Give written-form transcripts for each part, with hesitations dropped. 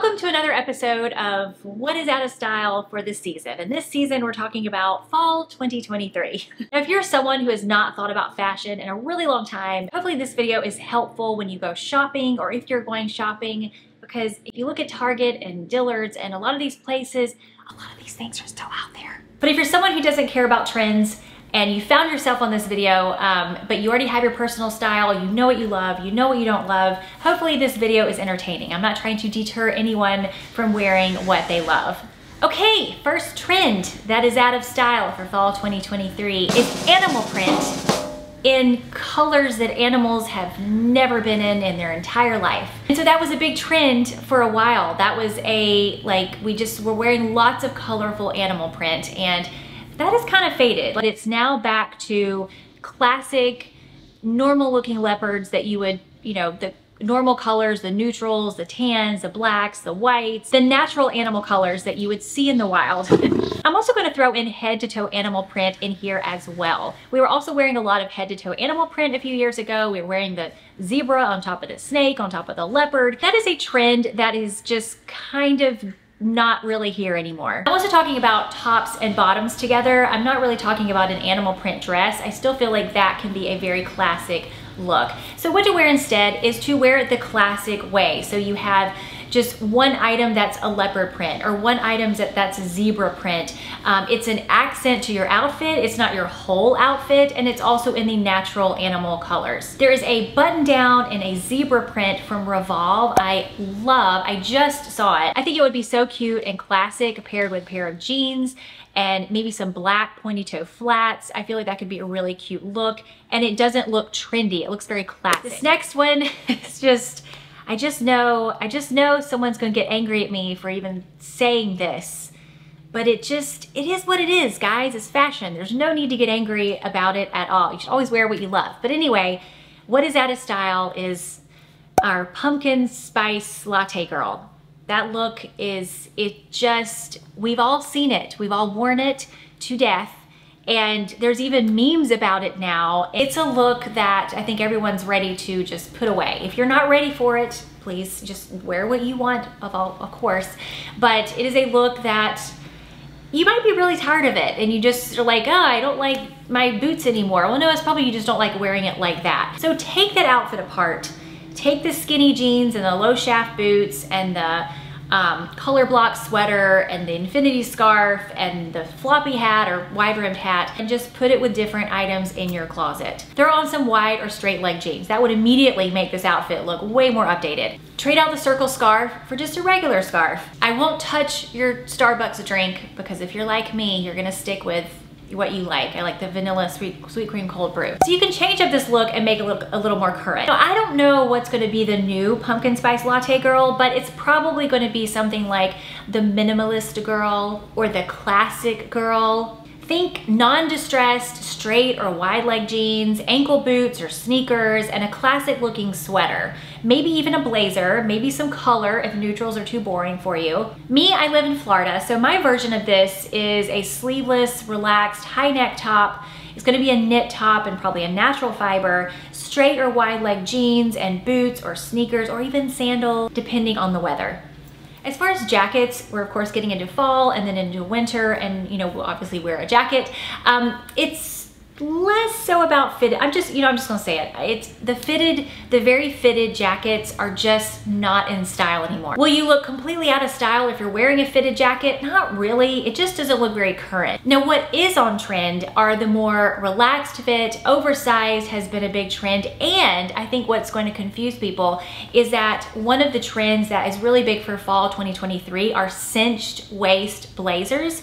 Welcome to another episode of What is Out of Style for this season. And this season we're talking about fall 2023. Now, if you're someone who has not thought about fashion in a really long time, hopefully this video is helpful when you go shopping or if you're going shopping, because if you look at Target and Dillard's and a lot of these places, a lot of these things are still out there. But if you're someone who doesn't care about trends and you found yourself on this video, but you already have your personal style, you know what you love, you know what you don't love, hopefully this video is entertaining. I'm not trying to deter anyone from wearing what they love. Okay, first trend that is out of style for fall 2023 is animal print in colors that animals have never been in their entire life. And so that was a big trend for a while. That was we just were wearing lots of colorful animal print, and that is kind of faded, but it's now back to classic, normal looking leopards that you would, the normal colors, the neutrals, the tans, the blacks, the whites, the natural animal colors that you would see in the wild. I'm also going to throw in head to toe animal print in here as well. We were also wearing a lot of head to toe animal print a few years ago. We were wearing the zebra on top of the snake, on top of the leopard. That is a trend that is just kind of not really here anymore. I'm also talking about tops and bottoms together. I'm not really talking about an animal print dress. I still feel like that can be a very classic look. So what to wear instead is to wear it the classic way. So you have just one item that's a leopard print or one item that's a zebra print. It's an accent to your outfit. It's not your whole outfit, and it's also in the natural animal colors. There is a button down in a zebra print from Revolve. I just saw it. I think it would be so cute and classic paired with a pair of jeans and maybe some black pointy toe flats. I feel like that could be a really cute look, and it doesn't look trendy. It looks very classic. This next one is just, I just know someone's gonna get angry at me for even saying this, but it is what it is, guys. It's fashion. There's no need to get angry about it at all. You should always wear what you love. But anyway, what is out of style is our pumpkin spice latte girl. That look is, we've all seen it. We've all worn it to death. And there's even memes about it now. It's a look that I think everyone's ready to just put away. If you're not ready for it, please just wear what you want, of course. But it is a look that you might be really tired of it and you just are like, oh, I don't like my boots anymore. Well, no, it's probably you just don't like wearing it like that. So take that outfit apart. Take the skinny jeans and the low shaft boots and the color block sweater and the infinity scarf and the floppy hat or wide rimmed hat, and just put it with different items in your closet. Throw on some wide or straight leg jeans. That would immediately make this outfit look way more updated. Trade out the circle scarf for just a regular scarf. I won't touch your Starbucks drink because if you're like me, you're gonna stick with what you like. I like the vanilla sweet cream cold brew. So you can change up this look and make it look a little more current. Now, I don't know what's gonna be the new pumpkin spice latte girl, but it's probably gonna be something like the minimalist girl or the classic girl. Think non-distressed, straight or wide leg jeans, ankle boots or sneakers, and a classic looking sweater. Maybe even a blazer, maybe some color if neutrals are too boring for you. Me, I live in Florida, so my version of this is a sleeveless, relaxed, high neck top. It's gonna be a knit top and probably a natural fiber, straight or wide leg jeans and boots or sneakers or even sandals, depending on the weather. As far as jackets, we're of course getting into fall and then into winter, and we'll obviously wear a jacket. It's less so about fitted. I'm just gonna say it. It's the very fitted jackets are just not in style anymore. Will you look completely out of style if you're wearing a fitted jacket? Not really. It just doesn't look very current. Now, what is on trend are the more relaxed fit, oversized has been a big trend, and I think what's going to confuse people is that one of the trends that is really big for fall 2023 are cinched waist blazers.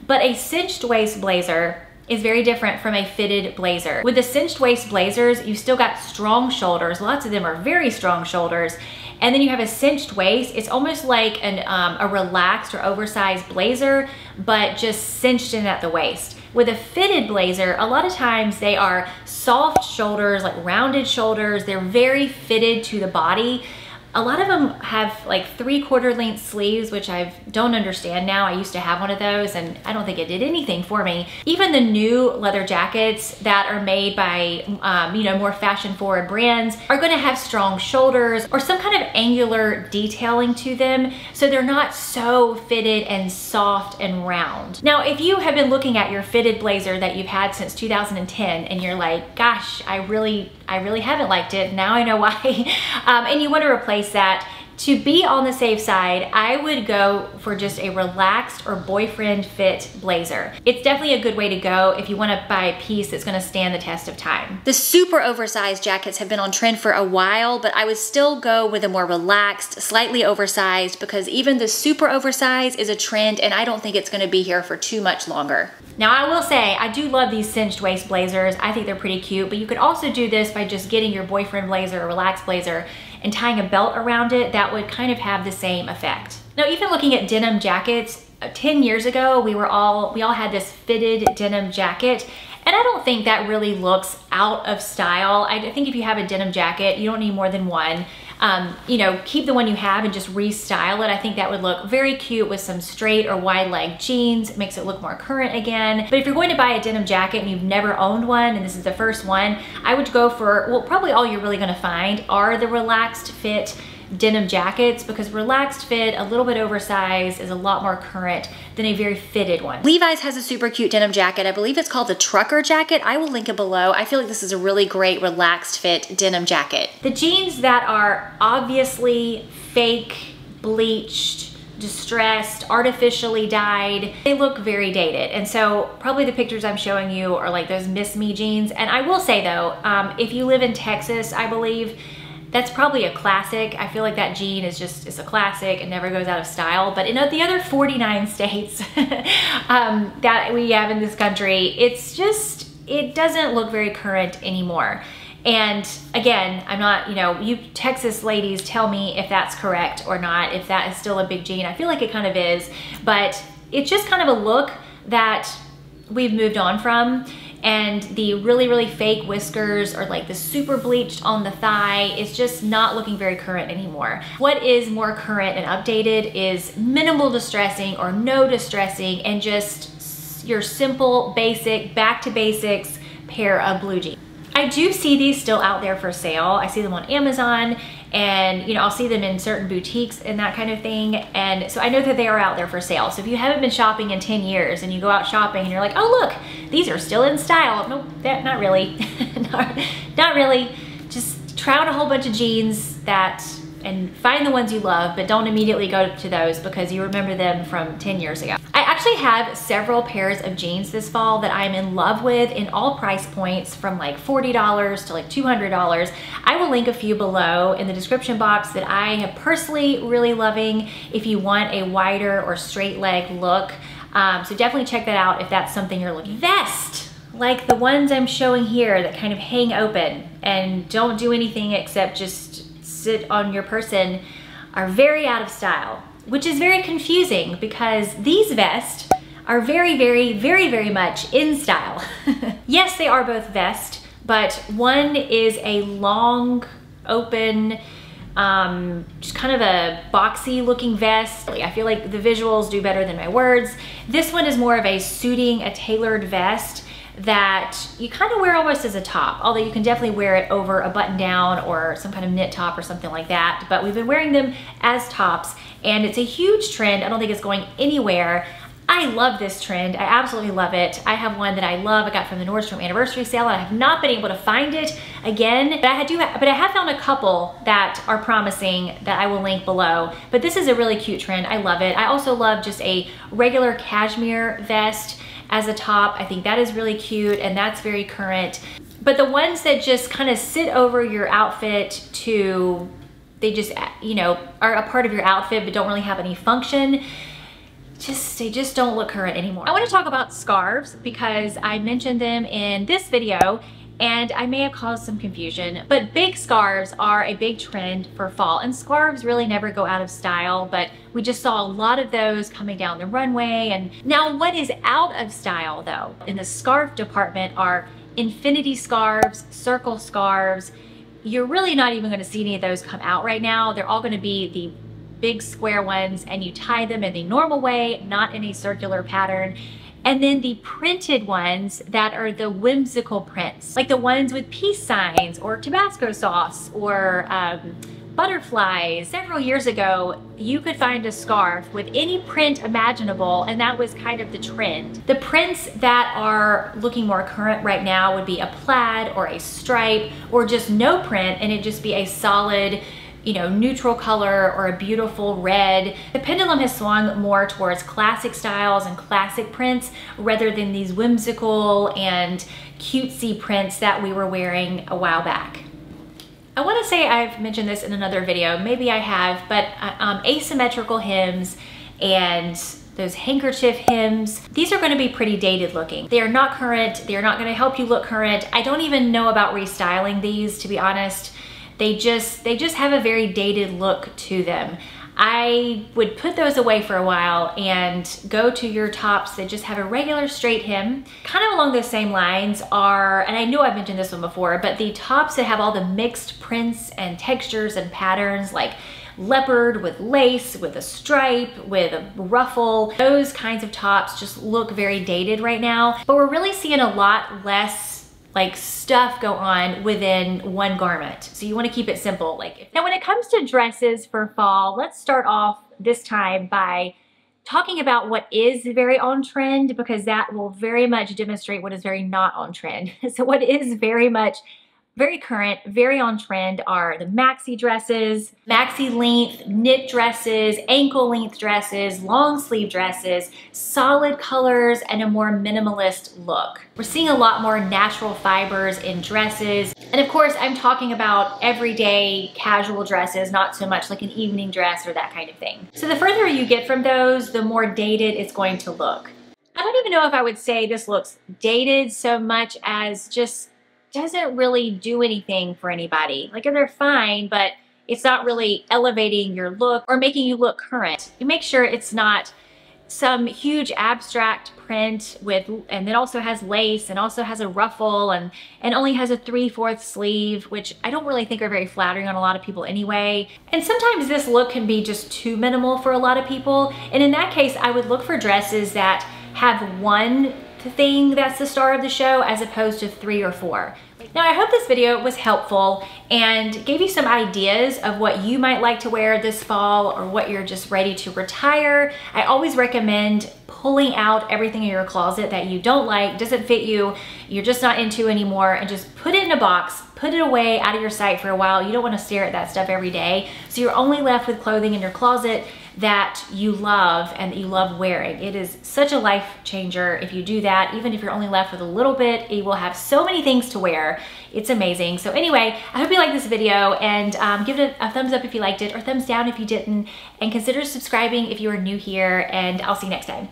But a cinched waist blazer is very different from a fitted blazer. With the cinched waist blazers, you still got strong shoulders. Lots of them are very strong shoulders. And then you have a cinched waist. It's almost like a relaxed or oversized blazer, but just cinched in at the waist. With a fitted blazer, a lot of times they are soft shoulders, like rounded shoulders. They're very fitted to the body. A lot of them have like 3/4 length sleeves, which I don't understand now. I used to have one of those and I don't think it did anything for me. Even the new leather jackets that are made by, you know, more fashion forward brands are gonna have strong shoulders or some kind of angular detailing to them, so they're not so fitted and soft and round. Now, if you have been looking at your fitted blazer that you've had since 2010 and you're like, gosh, I really haven't liked it, now I know why, and you want to replace that, to be on the safe side, I would go for just a relaxed or boyfriend fit blazer. It's definitely a good way to go if you want to buy a piece that's going to stand the test of time. The super oversized jackets have been on trend for a while, but I would still go with a more relaxed, slightly oversized, because even the super oversized is a trend and I don't think it's going to be here for too much longer. Now, I will say, I do love these cinched waist blazers. I think they're pretty cute, but you could also do this by just getting your boyfriend blazer or relaxed blazer and tying a belt around it. That would kind of have the same effect. Now, even looking at denim jackets, 10 years ago, we all had this fitted denim jacket, and I don't think that really looks out of style. I think if you have a denim jacket, you don't need more than one. You know, keep the one you have and just restyle it. I think that would look very cute with some straight or wide leg jeans. It makes it look more current again. But if you're going to buy a denim jacket and you've never owned one and this is the first one, I would go for, well, probably all you're really gonna find are the relaxed fit denim jackets, because relaxed fit, a little bit oversized, is a lot more current than a very fitted one. Levi's has a super cute denim jacket. I believe it's called the trucker jacket. I will link it below. I feel like this is a really great relaxed fit denim jacket. The jeans that are obviously fake, bleached, distressed, artificially dyed, they look very dated. And so probably the pictures I'm showing you are like those Miss Me jeans. And I will say though, if you live in Texas, I believe, that's probably a classic. I feel like that jean is a classic. It never goes out of style. But in the other 49 states that we have in this country, it doesn't look very current anymore. And again, I'm not, you know, you Texas ladies tell me if that's correct or not, if that is still a big jean. I feel like it kind of is, but it's just kind of a look that we've moved on from. And the really, really fake whiskers or like the super bleached on the thigh is just not looking very current anymore. What is more current and updated is minimal distressing or no distressing and just your simple, basic, back to basics pair of blue jeans. I do see these still out there for sale. I see them on Amazon, and you know, I'll see them in certain boutiques and that kind of thing. And so I know that they are out there for sale. So if you haven't been shopping in 10 years and you go out shopping and you're like, oh look, these are still in style. No, not really, not really. Just try out a whole bunch of jeans and find the ones you love, but don't immediately go to those because you remember them from 10 years ago. I actually have several pairs of jeans this fall that I'm in love with in all price points, from like $40 to like $200. I will link a few below in the description box that I am personally really loving if you want a wider or straight leg look. So definitely check that out if that's something you're looking for. Vest, like the ones I'm showing here that kind of hang open and don't do anything except just sit on your person, are very out of style, which is very confusing because these vests are very, very, very, very much in style. Yes, they are both vests, but one is a long, open, just kind of a boxy looking vest. I feel like the visuals do better than my words. This one is more of a suiting, a tailored vest that you kind of wear almost as a top, although you can definitely wear it over a button down or some kind of knit top or something like that. But we've been wearing them as tops and it's a huge trend. I don't think it's going anywhere. I love this trend. I absolutely love it. I have one that I love. I got from the Nordstrom anniversary sale and I have not been able to find it again, but I have found a couple that are promising that I will link below. But this is a really cute trend. I love it. I also love just a regular cashmere vest as a top. I think that is really cute and that's very current. But the ones that just kind of sit over your outfit they just, you know, are a part of your outfit but don't really have any function, they just don't look current anymore. I want to talk about scarves because I mentioned them in this video and I may have caused some confusion, but big scarves are a big trend for fall, and scarves really never go out of style, but we just saw a lot of those coming down the runway. And now what is out of style though in the scarf department are infinity scarves, circle scarves, you're really not even gonna see any of those come out right now. They're all gonna be the big square ones, and you tie them in the normal way, not in a circular pattern. And then the printed ones that are the whimsical prints, like the ones with peace signs or Tabasco sauce or butterflies. Several years ago, you could find a scarf with any print imaginable, and that was kind of the trend. The prints that are looking more current right now would be a plaid or a stripe or just no print, and it'd just be a solid, you know, neutral color or a beautiful red. The pendulum has swung more towards classic styles and classic prints rather than these whimsical and cutesy prints that we were wearing a while back. I want to say I've mentioned this in another video, maybe I have, but asymmetrical hems and those handkerchief hems, these are going to be pretty dated looking. They are not current. They are not going to help you look current. I don't even know about restyling these, to be honest. They just have a very dated look to them. I would put those away for a while and go to your tops that just have a regular straight hem. Kind of along those same lines are, and I know I've mentioned this one before, but the tops that have all the mixed prints and textures and patterns, like leopard with lace, with a stripe, with a ruffle. Those kinds of tops just look very dated right now, but we're really seeing a lot less like stuff go on within one garment. So you wanna keep it simple. Now when it comes to dresses for fall, let's start off this time by talking about what is very on trend, because that will very much demonstrate what is very not on trend. So what is very current, very on trend are the maxi dresses, maxi length knit dresses, ankle length dresses, long sleeve dresses, solid colors, and a more minimalist look. We're seeing a lot more natural fibers in dresses. And of course, I'm talking about everyday casual dresses, not so much like an evening dress or that kind of thing. So the further you get from those, the more dated it's going to look. I don't even know if I would say this looks dated so much as just doesn't really do anything for anybody. Like, they're fine, but it's not really elevating your look or making you look current. You make sure it's not some huge abstract print and it also has lace and also has a ruffle and only has a 3/4 sleeve, which I don't really think are very flattering on a lot of people anyway. And sometimes this look can be just too minimal for a lot of people. And in that case, I would look for dresses that have one thing that's the star of the show as opposed to 3 or 4. Now, I hope this video was helpful and gave you some ideas of what you might like to wear this fall or what you're just ready to retire. I always recommend pulling out everything in your closet that you don't like, doesn't fit you, you're just not into anymore, and just put it in a box, put it away out of your sight for a while. You don't want to stare at that stuff every day. So you're only left with clothing in your closet that you love and that you love wearing. It is such a life changer if you do that. Even if you're only left with a little bit, you will have so many things to wear. It's amazing. So anyway, I hope you liked this video, and give it a thumbs up if you liked it, or thumbs down if you didn't, and consider subscribing if you are new here, and I'll see you next time.